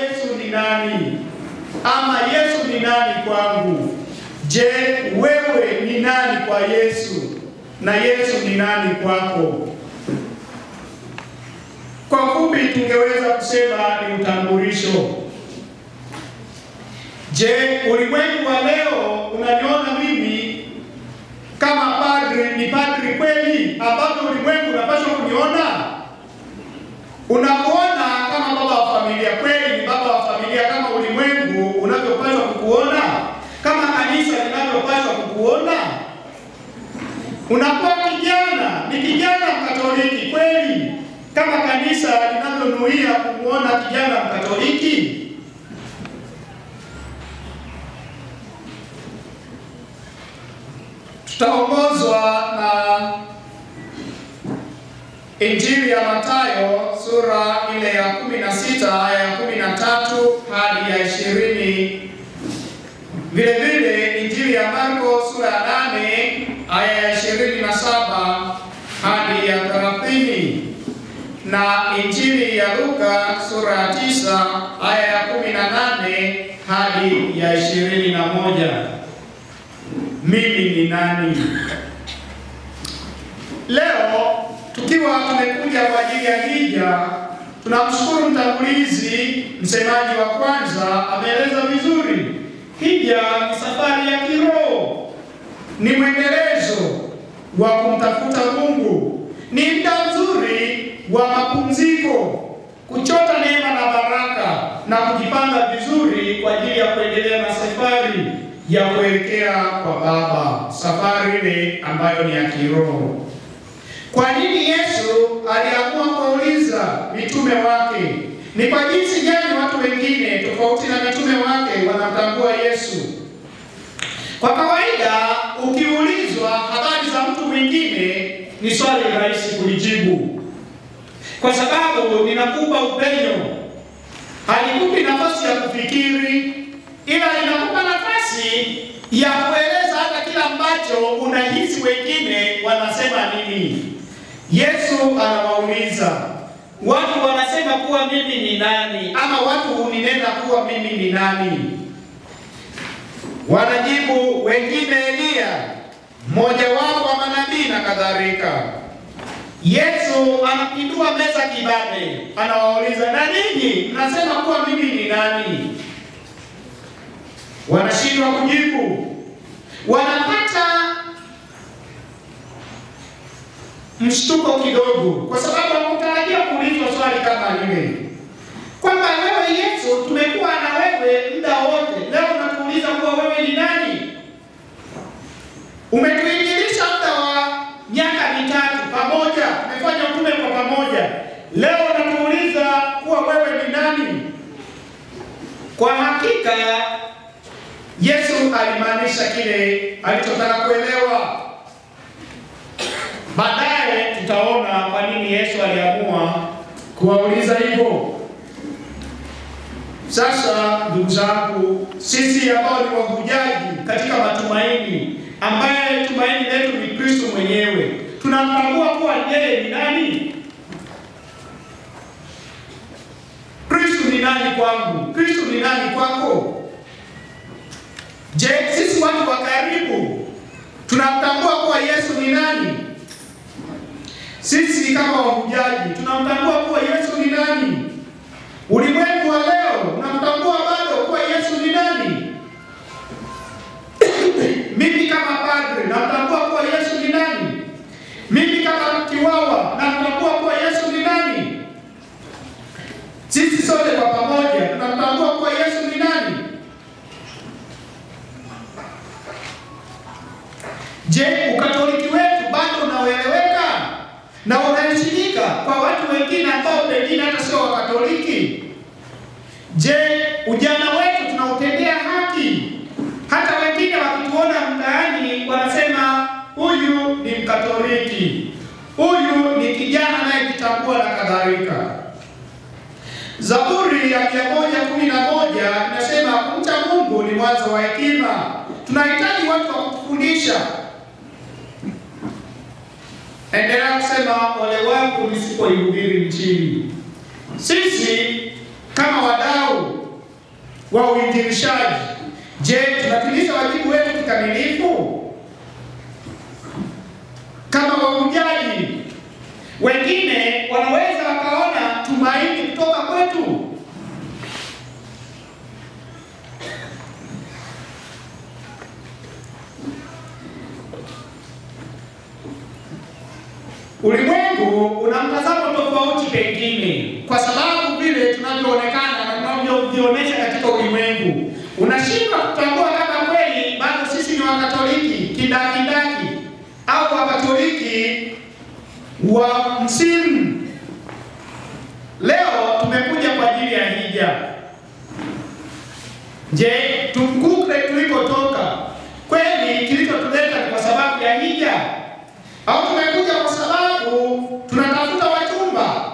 Yesu ni nani? Ama Yesu ni nani kwangu? Je, wewe ni nani kwa Yesu? Na Yesu ni nani kwako? Kwa fupi tungeweza kusema ni utambulisho. Je, ulimwengu wa leo unaniona mimi kama padri, ni padri kweli ambapo ulimwengu unapaswa kuniona? Unakuona kama baba wa familia kweli, ni baba wa familia kama ulimwengu unavyopaswa kukuona? Kama kanisa linavyopaswa kukuona? Unakuwa kijana, ni kijana Mkatoliki kweli kama kanisa linavyonuia kumuona kijana Mkatoliki? Tutaongozwa na Injili ya Mathayo sura ile ya 16 aya ya 13 hadi ya 20. Vile vile Injili ya Marko sura ya 8 aya ya 27 hadi ya 30 na Injili ya Luka sura ya 9 aya ya 18 hadi ya 21. Mimi ni nani? Leo tukiwa tumekuja kwa ajili ya hija, tunamshukuru mtangulizi, msemaji wa kwanza ameeleza vizuri. Hija ni safari ya kiroho, ni mwendelezo wa kumtafuta Mungu, ni muda mzuri wa mapumziko, kuchota neema na baraka na kujipanga vizuri kwa ajili ya kuendelea na safari ya kuelekea kwa Baba, safari ile ambayo ni ya kiroho. Kwa nini Yesu aliamua kuuliza mitume wake? Ni kwa jinsi gani watu wengine tofauti na mitume wake wanamtambua Yesu? Kwa kawaida ukiulizwa habari za mtu mwingine ni swali rahisi kulijibu, kwa sababu linakupa upenyo, halikupi nafasi ya kufikiri, ila linakupa nafasi ya kueleza hata kila ambacho unahisi wengine wanasema nini. Yesu anawauliza, watu wanasema kuwa mimi ni nani? Ama watu huninena kuwa mimi ni nani? Wanajibu, wengine Elia, mmoja wao wa manabii na kadhalika. Yesu anapindua meza kibabe, anawauliza, na ninyi mnasema kuwa mimi ni nani? Wanashindwa kujibu. Wanapata mshtuko kidogo, kwa sababu hawakutarajia kuulizwa swali kama lile, kwamba wewe Yesu, tumekuwa na wewe muda wote, leo unatuuliza kuwa wewe ni nani? Umetuingilisha muda wa miaka 3 pamoja, tumefanya utume kwa pamoja, leo unatuuliza kuwa wewe ni nani? Kwa hakika Yesu alimaanisha kile alichotaka kuelewa. Baadaye tutaona kwa nini Yesu aliamua kuwauliza hivyo. Sasa ndugu zangu, sisi ambao ni wahujaji katika matumaini, ambaye tumaini letu ni Kristo mwenyewe, tunamtambua kuwa yeye ni nani? Kristo ni nani kwangu? Kristo ni nani kwako? Je, sisi watu wa karibu tunamtambua kuwa Yesu ni nani? Sisi kama wahujaji tunamtambua kuwa Yesu ni nani? Ulimwengu wa leo unamtambua bado kuwa Yesu ni nani? Mimi kama padre namtambua kuwa Yesu ni nani? Mimi kama kiwawa namtambua kuwa Yesu ni nani? Sisi sote kwa pamoja tunamtambua kuwa Yesu ni nani? Je, Ukatoliki wetu bado unaeleweka na unaheshimika kwa watu wengine ambao pengine hata sio Wakatoliki? Je, ujana wetu tunautendea haki? Hata wengine wakituona mtaani wanasema huyu ni Mkatoliki, huyu ni kijana anayejitambua na kadhalika. Zaburi ya 111 inasema kumcha Mungu ni mwanzo wa hekima. Tunahitaji watu wa kutufundisha. Naendelea kusema ole wangu nisipoihubiri Injili. Sisi kama wadau wa uinjilishaji, je, tunatimiza wajibu wetu kikamilifu? Kama wahujaji, wengine wanaweza wakaona tumaini kutoka kwetu. Ulimwengu una mtazamo tofauti pengine, kwa sababu vile tunavyoonekana na tunavyojionyesha katika ulimwengu. Unashindwa kutambua kama kweli bado sisi ni Wakatoliki kindakindaki au Wakatoliki wa msimu. Leo tumekuja kwa ajili ya hija. Je, tukumbuke tulikotoka? Kweli kilichotuleta ni kwa sababu ya hija? Au tumekuja kwa sababu tunatafuta wachumba?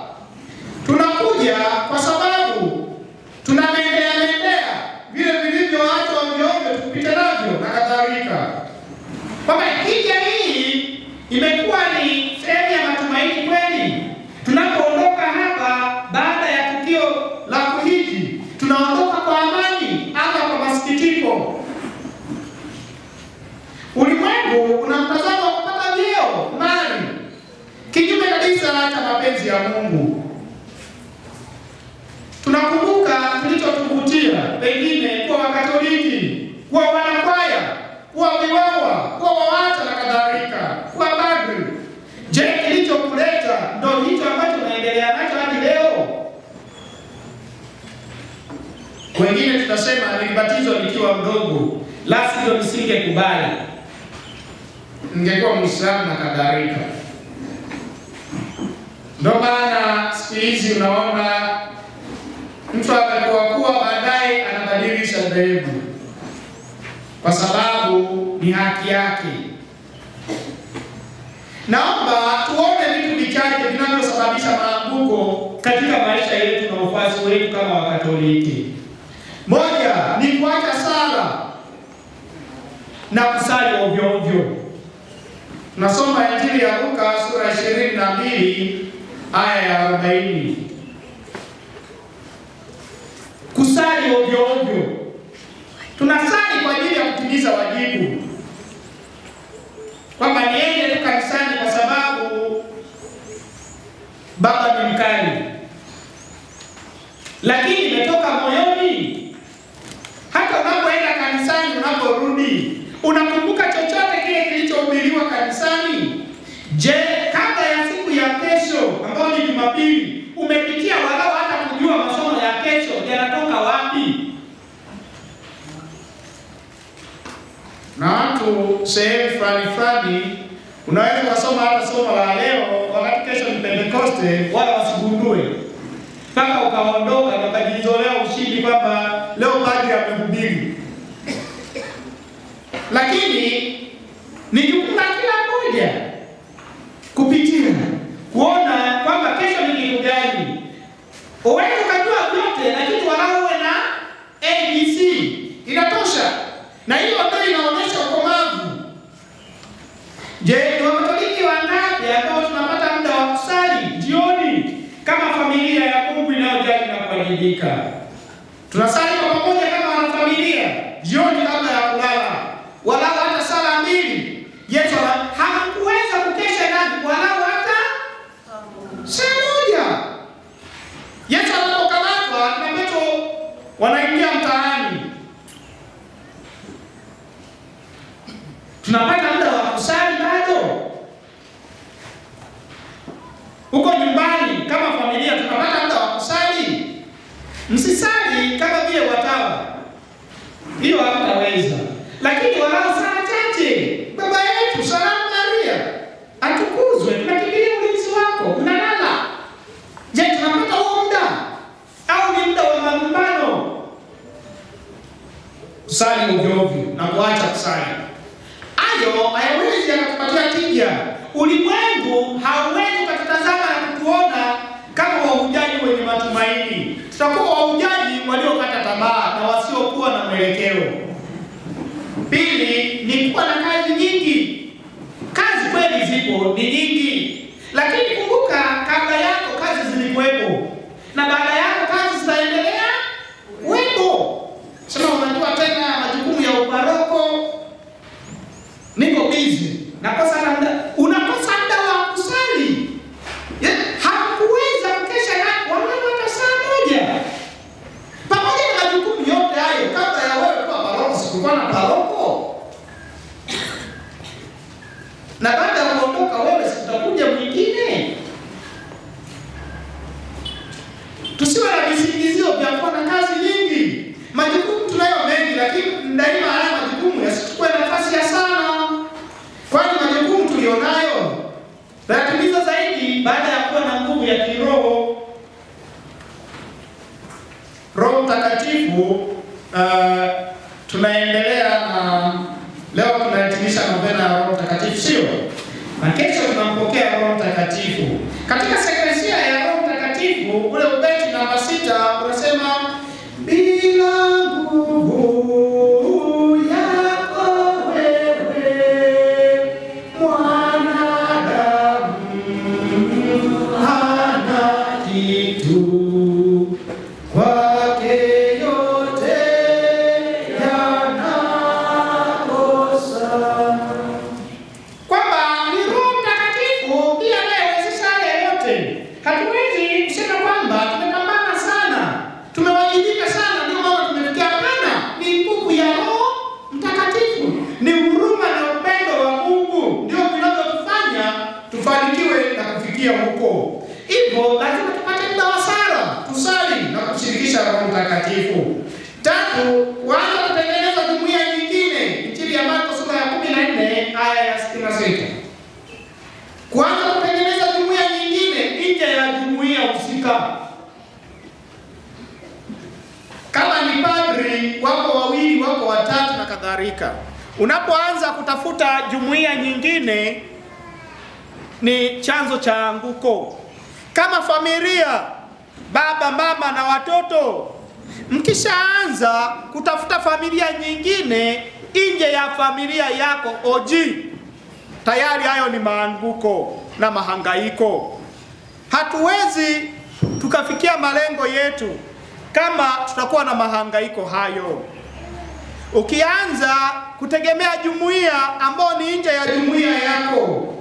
Tunakuja kwa sababu tunamendea vile vilivyoachwa ovyo tupite navyo na kadhalika. Kwamba hija hii imekuwa ni sehemu ya matumaini kweli. Tunapoondoka hapa baada ya tukio la kuhiji, tunaondoka kwa amani ama kwa masikitiko? Ulimwengu una mtazamo wa kupata vyeo, mali, kinyume kabisa cha mapenzi ya Mungu. Tunakumbuka kilichotuvutia pengine kuwa Wakatoliki, kuwa wanakwaya, kuwa viwawa, kuwa wawata na kadhalika, kuwa padri. Je, kilichokuleta ndio hicho ambacho tunaendelea nacho hadi leo? Wengine tunasema nilibatizwa nikiwa mdogo, la sivyo nisingekubali, ningekuwa Muislamu na kadhalika. Ndio maana siku hizi unaona mtu anakuwa baadaye anabadilisha dhehebu kwa sababu ni haki yake. Naomba tuone vitu vichache vinavyosababisha maanguko katika maisha yetu na ufuasi wetu kama Wakatoliki. Moja ni kuacha sala na kusali ovyo ovyo. Tunasoma Injili ya Luka sura 22 aya ya 40. Kusali ovyo ovyo. Tunasali kwa ajili ya kutimiza wajibu, kwamba niende tu kanisani kwa sababu baba ni mkali, lakini imetoka moyoni. Hata unapoenda kanisani, unaporudi, unakumbuka chochote kile kilichohubiriwa kanisani? Je, kabla ya siku ya kesho ambayo ni Jumapili, umepitia walau hata kujua masomo ya kesho yanatoka wapi? Na watu sehemu fulani unaweza kusoma hata somo la leo wakati kesho ni Pentekoste, wala wasigundue mpaka ukaondoka na ukajizolea ushindi kwamba leo padri amehubiri. Lakini ni jukumu la kila mmoja kupitia kuona kwamba kesho ni kitu gani. Uweze kujua vyote, lakini walau uwe na ABC inatosha, na hiyo ndio inaonyesha ukomavu. Je, ni Wakatoliki wangapi ambao tunapata muda wa kusali jioni kama familia ya Mungu inayojali na kuwajibika? Tunasali kwa pamoja kama wanafamilia jioni kabla ya kulala, walau hata sala mbili. Yesu hakuweza kukesha nani walau hata saa moja. Yesu anapokamatwa na Petro wanaingia mtaani, tunapata muda wa kusali bado? Huko nyumbani kama familia tunapata muda wa kusali? Msisali kama vile watawa, hiyo hamtaweza, lakini walau saa chache. Baba yetu Salamu Maria atukuzwe, tunakimbilia ulinzi wako, unalala. Je, tunapata huo muda au ni muda wa malumbano? Kusali ovyo ovyo na kuacha kusali, hayo hayawezi kutupatia tija. Ulimwengu hauwezi kututazama na kutuona kama wahujaji wenye matumaini. Tutakuwa wahujaji waliokata tamaa na wasiokuwa na mwelekeo. Pili ni kuwa na kazi nyingi. Kazi kweli zipo, ni nyingi, daima haya majukumu yasichukue nafasi ya sana, kwani majukumu tulionayo yatimiza zaidi baada ya kuwa na nguvu ya kiroho. Roho Mtakatifu, tunaendelea na leo tunahitimisha novena ya Roho Mtakatifu, sio? Na kesho tunampokea Roho Mtakatifu. Katika sekwensia ya Roho Mtakatifu, ule ubeti namba 6 unasema bila nguvu yako wewe mwanadamu hana kitu, kwake yote yanakosa. Kwamba ni Roho Mtakatifu ndiye anayewezesha haya yote. Hatuwezi kusema kwamba tumepambana sana, tumewajibika sana ndio maana tumefikia. Hapana, ni nguvu ya Roho Mtakatifu, ni huruma na upendo wa Mungu ndio vinavyotufanya tufanikiwe na kufikia huko. Hivyo lazima tupate muda wa sala, tusali na kushirikisha Roho Mtakatifu. 3, kwanza kutengeneza jumuiya nyingine. Injili ya Marko sura ya 14 aya ya 66. Kwanza kutengeneza jumuiya nyingine nje ya jumuiya husika. Kama ni padri, wako wawili, wako watatu na kadhalika. Unapoanza kutafuta jumuiya nyingine ni chanzo cha anguko. Kama familia, baba, mama na watoto, mkishaanza kutafuta familia nyingine nje ya familia yako oji, tayari hayo ni maanguko na mahangaiko. Hatuwezi tukafikia malengo yetu kama tutakuwa na mahangaiko hayo. Ukianza kutegemea jumuiya ambao ni nje ya jumuiya yako,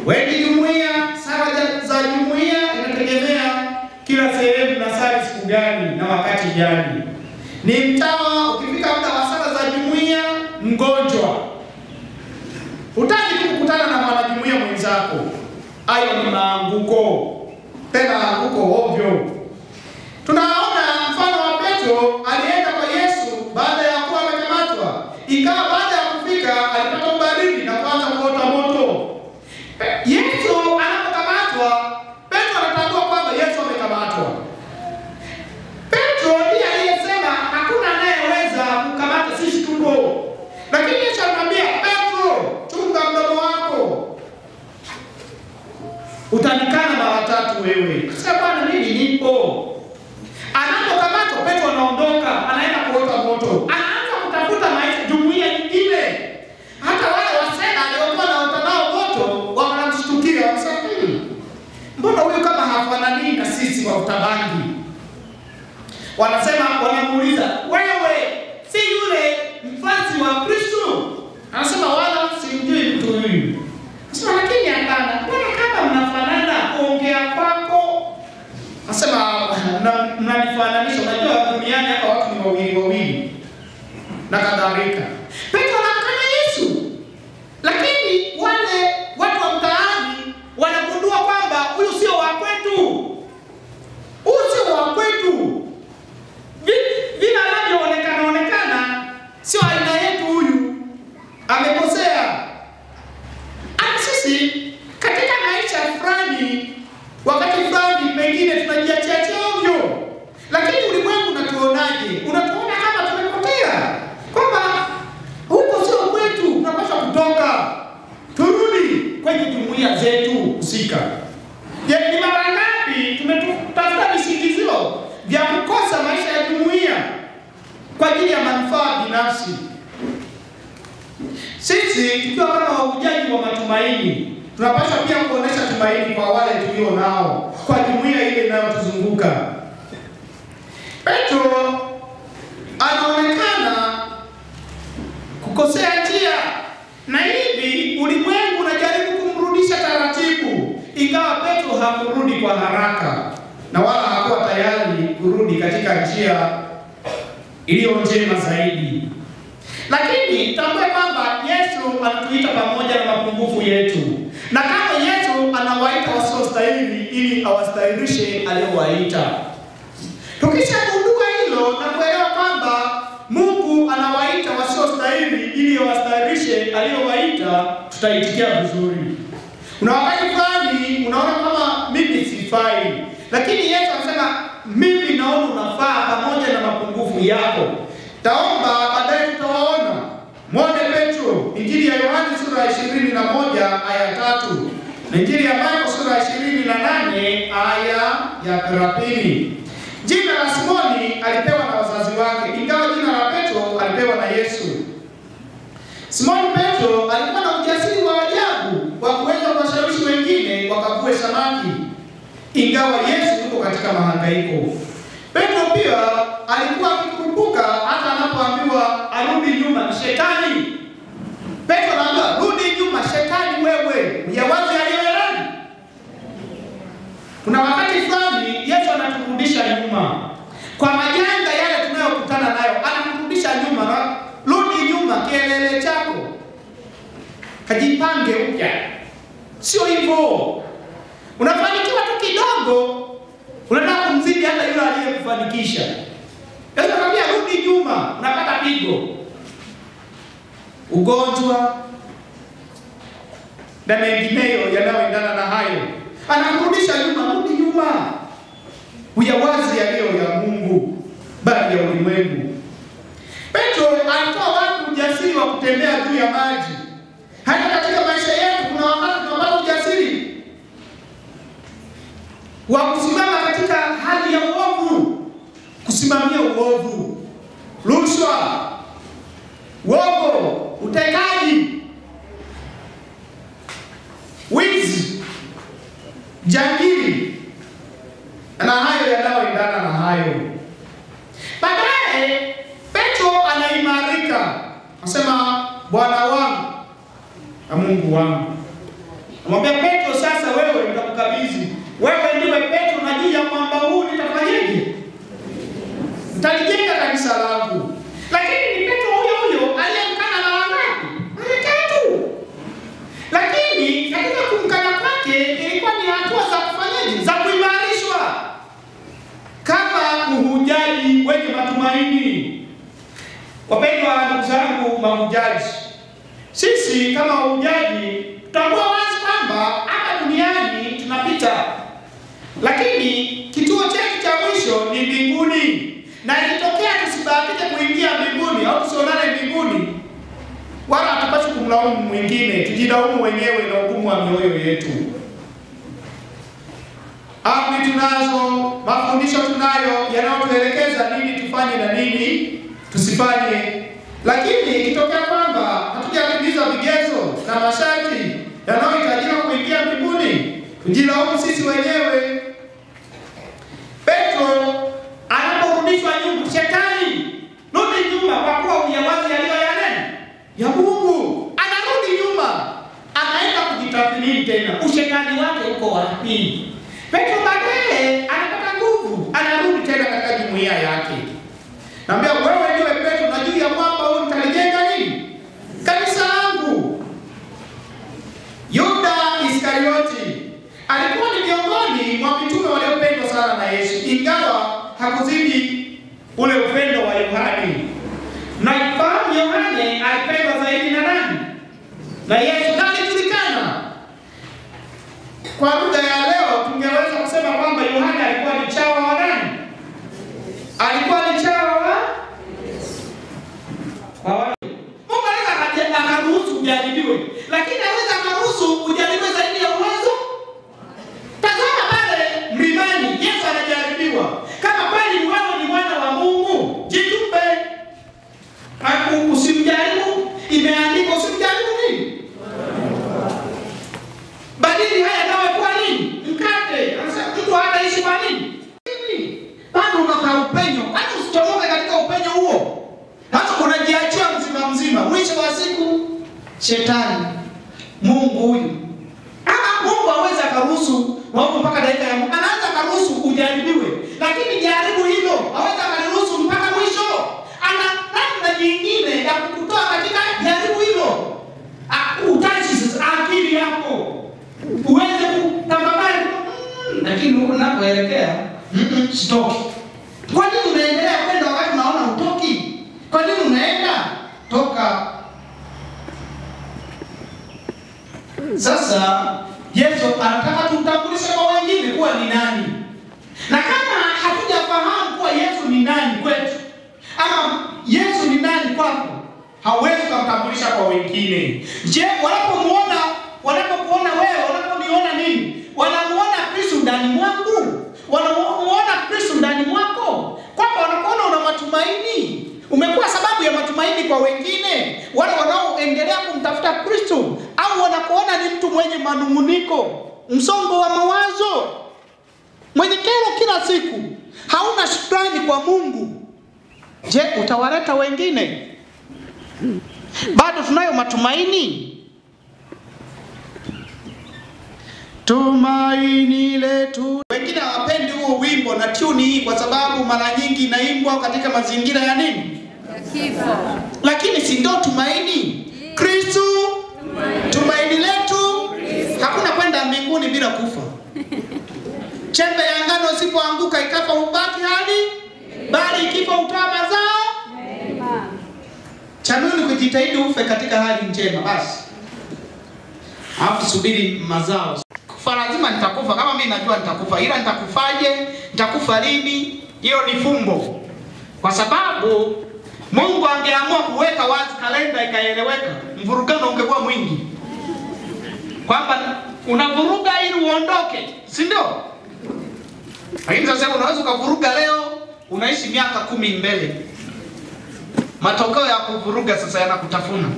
wengi jumuiya, sala za jumuiya inategemea kila sehemu na sala siku gani na wakati gani. Ni mtawa, ukifika muda wa sala za jumuiya mgonjwa, hutaki tu kukutana na mwanajumuiya mwenzako. Hayo ni maanguko, tena anguko ovyo. Tunaona mfano wa Petro, alienda kwa Yesu baada ya kuwa amekamatwa. Ikawa baada ya kufika alipata ubaridi na kuanza kuota moto. Yesu anapokamatwa, Petro anatambua kwamba Yesu amekamatwa. Petro ndiye aliyesema hakuna anayeweza kukamata sisi tupo. Lakini Yesu anamwambia Petro, chunga mdomo wako, utanikana mara 3 wewe. Sasa Bwana, mimi nipo. Anapokamatwa Petro anaondoka, anaenda kuota moto. Anaanza kutafuta maisha jumuiya nyingine. Hata wale wasena waliokuwa wanaota nao moto wanamshtukia, wanasema mbona huyu kama hafanani na sisi wa utabangi? Wanasema, wanamuuliza, wewe si yule mfasi wa Kristo? Anasema wala simjui mtu huyu. Anasema lakini hapana, mbona kama mnafanana kuongea kwako? Anasema mnanifananisha, unajua duniani hapa watu ni wawili na kadhalika. Petro anamkana Yesu. Lakini wale watu wa mtaani wanagundua kwamba huyu sio wa kwetu. Huyu sio wa kwetu. Vile anavyoonekana sio aina yetu huyu. Amekosea. Sisi katika maisha fulani, wakati fulani pengine tunajiachia ovyo. Lakini ulimwengu unatuonaje? Unatuona kama tumepotea. Kwamba huko sio kwetu, tunapaswa kutoka. Turudi kwenye jumuiya zetu husika. Ni mara ngapi tumetafuta visingizio vya kukosa maisha ya jumuiya kwa ajili ya manufaa binafsi? Sisi tukiwa kama wahujaji wa matumaini, tunapaswa pia kuonesha tumaini kwa wale tulio nao, kwa jumuiya ile inayotuzunguka. Petro anaonekana kukosea njia, na hivi ulimwengu unajaribu kumrudisha taratibu, ingawa Petro hakurudi kwa haraka na wala hakuwa tayari kurudi katika njia iliyo njema zaidi. Lakini tambue kwamba Yesu anatuita pamoja na mapungufu yetu. Na kama Yesu anawaita wasiostahili ili awastahilishe aliyowaita. Tukishagundua hilo na kuelewa kwamba Mungu anawaita vizuri ili wastarishe aliyowaita, tutaitikia vizuri. Kuna wakati fulani unaona kama mimi sifai, lakini Yesu anasema mimi naona unafaa pamoja na mapungufu yako. Taomba baadaye tutawaona. Mwone Petro, Injili ya Yohana sura ya 21 aya 3. Na Injili ya Marko sura ya 28 aya ya 30. Jina la Simoni alipewa na wazazi wake, ingawa jina la Petro alipewa na Yesu. Simoni Petro alikuwa na ujasiri wa ajabu wa kuweza kuwashawishi wengine wakavue samaki, ingawa Yesu yuko katika mahangaiko. Petro pia alikuwa akikurupuka hata anapoambiwa arudi nyuma ni shetani. Petro anaambiwa rudi nyuma, shetani wewe, uyawazi aliyoyalani. Kuna wakati fulani Yesu anaturudisha nyuma. Kwa majanga yale tunayokutana nayo, anaturudisha nyuma. Rudi nyuma, kielele chako kajipange upya. Sio hivyo. Unafanikiwa tu kidogo, unataka kumzidi hata yule aliyekufanikisha. Yesu anakuambia rudi nyuma, unapata pigo. Ugonjwa na mengineyo yanayoendana na hayo. Anakurudisha nyuma, rudi nyuma. Uyawazi yaliyo ya Mungu, bali ya ulimwengu. Petro alitoa watu ujasiri wa kutembea juu ya maji. Hata katika maisha yetu kuna wakati tunapata ujasiri wa kusimama katika hali ya uovu, kusimamia uovu, rushwa, uongo, utekaji, wizi, jangili na hayo yanayoendana na hayo. Baadaye Petro anaimarika, anasema Bwana wangu na Mungu wangu. Anamwambia Petro, sasa wewe nitakukabidhi. Wewe ndiwe Petro, na juu ya mwamba huu nitafanyaje? Nitalijenga kanisa langu. Lakini ni Petro huyo huyo aliyemkana na wangapi? Watatu. Lakini katika kumkana kwake ilikuwa ni hatua za kufanyaje? Za kuimarishwa. Kama mhujaji wenye matumaini. Wapendwa ndugu zangu mahujaji, sisi kama wahujaji tutambua wazi kwamba hapa duniani tunapita, lakini kituo chetu cha mwisho ni mbinguni. Na ikitokea tusibahatike kuingia mbinguni au tusionane mbinguni, wala hatupaswi kumlaumu mwingine, tujilaumu wenyewe na hukumu wa mioyo yetu. Amri tunazo, mafundisho tunayo yanayotuelekeza nini tufanye na nini tusifanye. Lakini ikitokea kwamba hatujatimiza vigezo na masharti yanayohitajika kuingia mbinguni, tujilaumu sisi wenyewe. Petro anaporudishwa nyuma, shetani, rudi nyuma kwa kuwa uyawazi yaliyo ya nani? Ya Mungu. Anarudi nyuma, anaenda kujitathmini tena, ushetani wake uko wapi? Petro baadaye anapata nguvu, anarudi tena katika jumuiya yake. Naambia wewe ndiwe Petro, na juu ya mwamba huu nitalijenga nini? Kanisa langu. Yuda Iskarioti alikuwa ni miongoni mwa mitume waliopendwa sana na Yesu, ingawa hakuzidi ule upendo wa Yohani. Na fahamu Yohane alipendwa zaidi na nani? Na Yesu. Na alijulikana. Kwa lugha ya leo tungeweza kusema kwamba Yohane alikuwa ni chawa wa nani? Alikuwa ni chawa wa Mungu. Anaweza akaruhusu ujaribiwe, lakini anaweza akaruhusu ujaribiwe zaidi ya uwezo. Tazama pale mlimani, Yesu anajaribiwa. Kama kweli wewe ni mwana wa Mungu, jitupe. Usimjaribu, imeandikwa usimjaribu nini? Badili haya nawe kwa nini? Mkate. Anasema mtu hataishi kwa nini? Bado unaka upenyo. Hata usichomoke katika upenyo huo. Hata unajiachia mzima. Mwisho wa siku shetani, Mungu huyu. Mungu hawezi akaruhusu wao mpaka dakika ya Mungu. Anaweza akaruhusu ujaribiwe, lakini jaribu hilo hawezi akaruhusu mpaka mwisho. Ana namna nyingine ya kukutoa katika jaribu hilo. Utachi akili yako uweze kutafakari, lakini unapoelekea stop. Kwa nini unaendelea kwenda wakati unaona utoki? Kwa nini unaenda? Toka Sasa Yesu anataka tumtambulishe kwa wengine kuwa ni nani. Na kama hatujafahamu kuwa Yesu ni nani kwetu, ama Yesu ni nani kwako, hauwezi kumtambulisha kwa wengine. Je, wanapokuona wewe, wanaponiona nini? Wanamuona Kristo ndani mwangu? Wanamuona Kristo ndani mwako? Kwamba wanakuona una matumaini. Umekuwa sababu ya matumaini kwa wengine, wale wanaoendelea kumtafuta Kristo, au wanakuona ni mtu mwenye manunguniko, msongo wa mawazo, mwenye kero kila siku, hauna shukrani kwa Mungu? Je, utawaleta wengine? Bado tunayo matumaini? Tumaini letu. Wengine hawapendi huo wimbo na tuni hii kwa sababu mara nyingi inaimbwa katika mazingira ya nini? Ya kifo. Lakini si ndio tumaini? Kristo tumaini letu. Hakuna kwenda mbinguni bila kufa. Chembe ya ngano isipoanguka ikafa ubaki hadi, bali ikifa utoa mazao mema. Chanuni kujitahidi ufe katika hali njema basi. Alafu subiri mazao. Kufa lazima nitakufa, kama mimi najua nitakufa, ila nitakufaje, nitakufa lini, hiyo ni fumbo. Kwa sababu Mungu angeamua kuweka wazi kalenda ikaeleweka, mvurugano ungekuwa mwingi. Kwamba unavuruga ili uondoke, si ndio? Lakini sasa unaweza ukavuruga leo, unaishi miaka 10 mbele. Matokeo ya kuvuruga sasa yanakutafuna.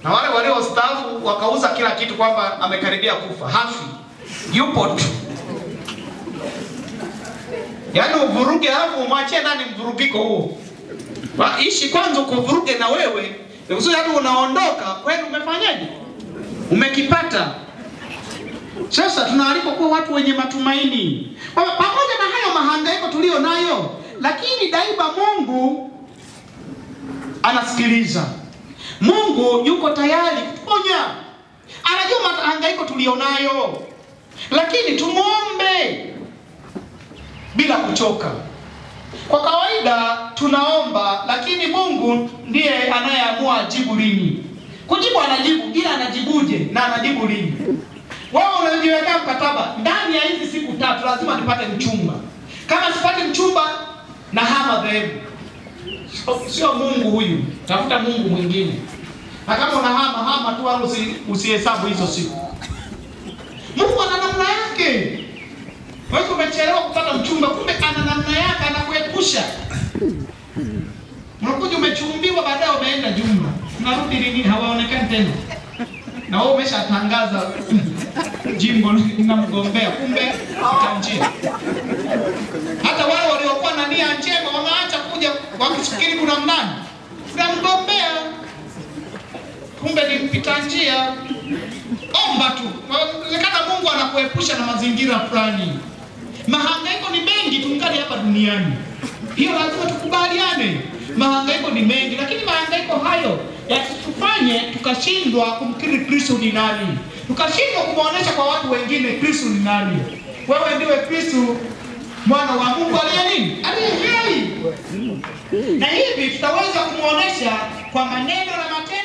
Na wale waliostaafu wakauza kila kitu kwamba amekaribia kufa, hafi, yupo tu. Yaani uvuruge alafu umwachie nani mvurugiko huo? Ishi kwanza ukuvuruge na wewe, uzuri hadi unaondoka, kwani umefanyaje? Umekipata. Sasa tunaalikwa kuwa watu wenye matumaini. Pamoja na hayo mahangaiko tulio nayo, lakini daima Mungu anasikiliza. Mungu yuko tayari kutuponya. Anajua mahangaiko tulionayo. Lakini tumuombe bila kuchoka. Kwa kawaida tunaomba, lakini Mungu ndiye anayeamua ajibu lini. Kujibu anajibu, ila anajibuje na anajibu lini. Wewe unajiwekea mkataba, ndani ya hizi siku 3 lazima nipate mchumba. Kama sipati mchumba na hama dhehebu. Sio Mungu huyu, tafuta Mungu mwingine. Na kama unahama tu wala usihesabu hizo siku. Mungu ana namna yake. Wewe umechelewa kupata mchumba, kumbe ana namna yake, anakuepusha. Unakuja umechumbiwa, baadaye umeenda jumla. Unarudi lini hawaonekani tena. Na wewe umeshatangaza jimbo linamgombea, kumbe utanjia. Hata wale waliokuwa na nia njema wanaacha kuja wakifikiri kuna mnani. Unamgombea, kumbe ni mpita njia. Omba tu. Inawezekana Mungu anakuepusha na mazingira fulani. Mahangaiko ni mengi tungali hapa duniani. Hiyo lazima tukubaliane. Mahangaiko ni mengi, lakini mahangaiko hayo yasitufanye tukashindwa kumkiri Kristo ni nani. Tukashindwa kumuonesha kwa watu wengine Kristo ni nani. Wewe ndiwe Kristo, mwana wa Mungu aliye nini? Aliye hai. Na hivi tutaweza kumuonesha kwa maneno na matendo.